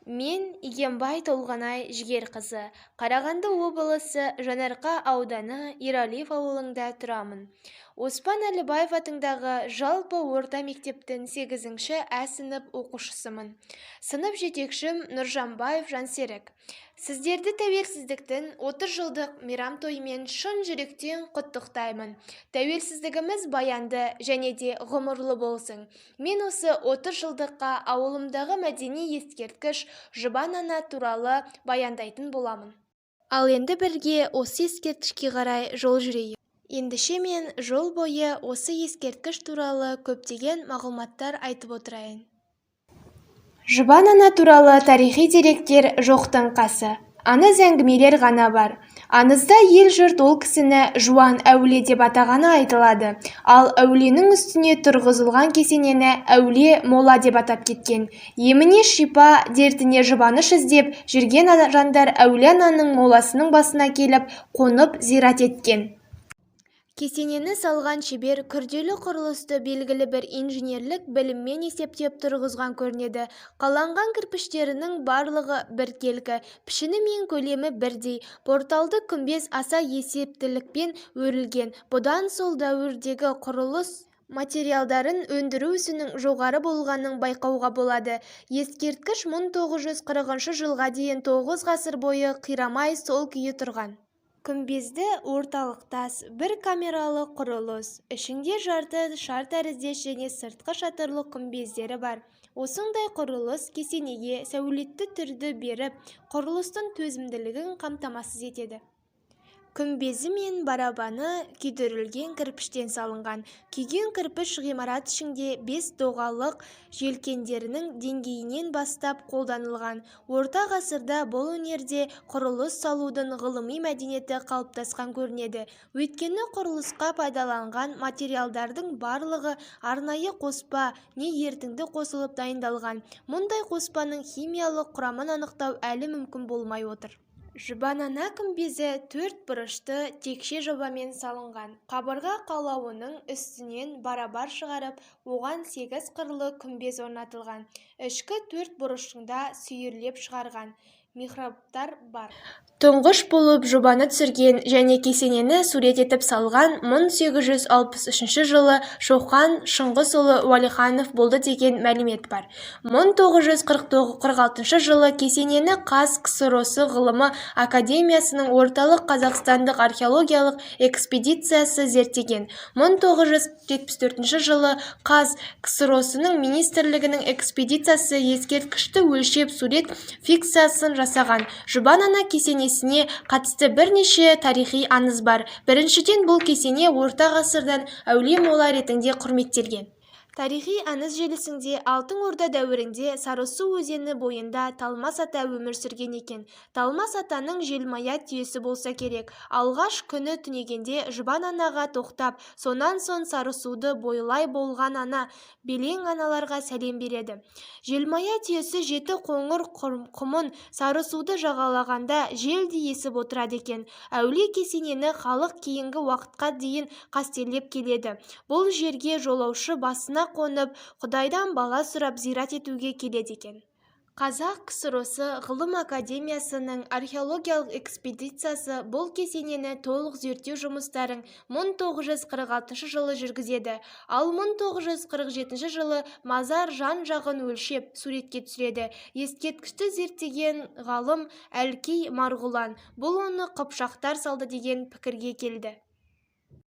Мен Игенбай Толғанай Жігерқызы, Қарағанды облысы Жаңарқа ауданы Ералиев ауылында тұрамын. Оспан Әлібаев атындағы жалпы орта мектептің 8-ші А сынып оқушысымын. Сынып жетекшім Нұржанбаев Жансерік. Сіздерді тәуелсіздіктің 30 жылдық мейрам тойымен шын жүректен құттықтаймын. Тәуелсіздігіміз баянды және де ғұмырлы болсын. Мен осы 30 жылдыққа ауылымдағы мәдени ескерткіш Жұбан ана туралы баяндайтын боламын. Ал енді бірге осы ескерткішке қарай жол жүрейік. Ендеше мен жол бойы осы ескерткіш туралы көптеген мағлұматтар айтып отырайын. Жұбан ана туралы тарихи деректер жоқтың қасы. Аңыз әңгімелер ғана бар. Аңызда ел-жұрт ол кісіні жуан әулие деп атағаны айтылады. Ал әулиенің үстіне тұрғызылған кесенені әулие мола деп атап кеткен. Еміне шипа, дертіне жұбаныш іздеп жүрген жандар әулие ананың моласының басына келіп, қонып зират еткен. Кесенені салған шебер күрделі құрылысты белгілі бір инженерлік біліммен есептеп тұрғызған көрінеді. Қаланған кірпіштерінің барлығы біркелкі, пішіні мен көлемі бірдей. Порталды күмбез аса есептілікпен өрілген. Бұдан сол дәуірдегі құрылыс материалдарын өндіру ісінің жоғары болғанын байқауға болады. Ескерткіш 1940 жылға дейін 9 ғасыр бойы қирамай сол күйі тұрған. Күмбезді орталық тас, бір камералы құрылыс, ішінде жарты шар тәріздес және сыртқы шатырлы күмбездері бар. Осындай құрылыс кесенеге сәулетті түрді беріп, құрылыстың төзімділігін қамтамасыз етеді. Күмбезі мен барабаны күйдірілген кірпіштен салынған. Күйген кірпіш ғимарат ішінде 5 доғалық желкендерінің деңгейінен бастап қолданылған. Орта ғасырда бұл өнерде құрылыс салудың ғылыми мәдениеті қалыптасқан көрінеді. Өйткені құрылысқа пайдаланған материалдардың барлығы арнайы қоспа не ерітінді қосылып дайындалған. Мұндай қоспаның химиялық құрамын анықтау әлі мүмкін болмай отыр. Жұбан ана күмбезі 4 бұрышты текше жобамен салынған. Қабырға қалауының үстінен барабар шығарып, оған 8 қырлы күмбез орнатылған. Ішкі 4 бұрышында сүйірлеп шығарған михрабтар бар. Тұңғыш болып жобаны түсірген және кесенені сурет етіп салған 1863 жылы Шоқан Шыңғысұлы Уәлиханов болды деген мәлімет бар. 1946 жылы кесенені Қаз КСРО-сы ғылымы академиясының орталық қазақстандық археологиялық экспедициясы зерттеген. 1974 жылы Қаз КСРО-сының министрлігінің экспедициясы ескерткішті өлшеп сурет фиксациясын жасаған. Жұбан ана кесенесіне қатысты бірнеше тарихи аңыз бар. Біріншіден, бұл кесене орта ғасырдан әулие мола ретінде құрметтелген. Тарихи аңыз желісінде Алтын Орда дәуірінде Сарысу өзені бойында Талмас ата өмір сүрген екен. Талмас атаның желмая түйесі болса керек. Алғаш күні түнегенде Жұбан анаға тоқтап, сонан соң Сарысуды бойлай болған ана белең аналарға сәлем береді. Желмая түйесі жеті қоңыр құмын Сарысуды жағалағанда желдей есіп отырады екен. Әулие кесенені халық кейінгі уақытқа дейін қастерлеп келеді. Бұл жерге жолаушы басына қонып, Құдайдан бала сұрап зират етуге келеді екен. Қазақ КСРО-сы ғылым академиясының археологиялық экспедициясы бұл кесенені толық зерттеу жұмыстарын 1946 жылы жүргізеді. Ал 1947 жылы мазар жан-жағын өлшеп суретке түсіреді. Ескерткішті зерттеген ғалым Әлкей Марғұлан бұл оны қыпшақтар салды деген пікірге келді.